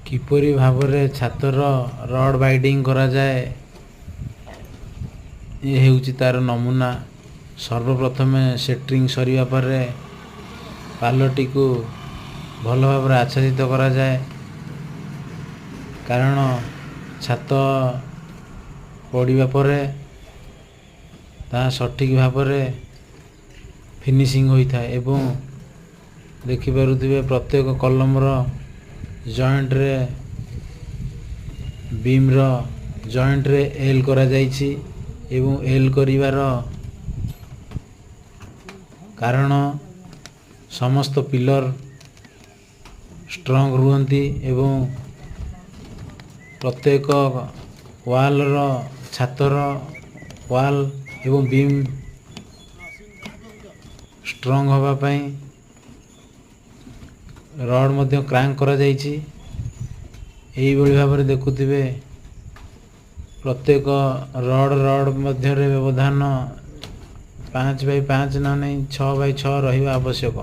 किपरि Bhavre छातर rod biding करा जाए ये हेउची तार नमूना। सर्वप्रथम सेट्रिंग सरिया परे पालटी को भल भाव आच्छादित करा जाए, कारण छात पड़िबा परे ता सठिक भावरे फिनिशिंग होता है। एवं देखिपे प्रत्येक कलम जॉइंट रे बीम रो जॉइंट रे एल करा जाइछि एवं एल करिवार कारण समस्त पिलर स्ट्रांग रुहंती एवं प्रत्येक वाल रो छातर वाल एवं बीम स्ट्रांग होबा पई रड मध्य क्रैंक करा जाइछि। एई बळी भाबरे देखुथिबे प्रत्येक रड मध्य रे व्यवधान 5 बाय 5 ना नहीं 6 बाय 6 रहिबा आवश्यक।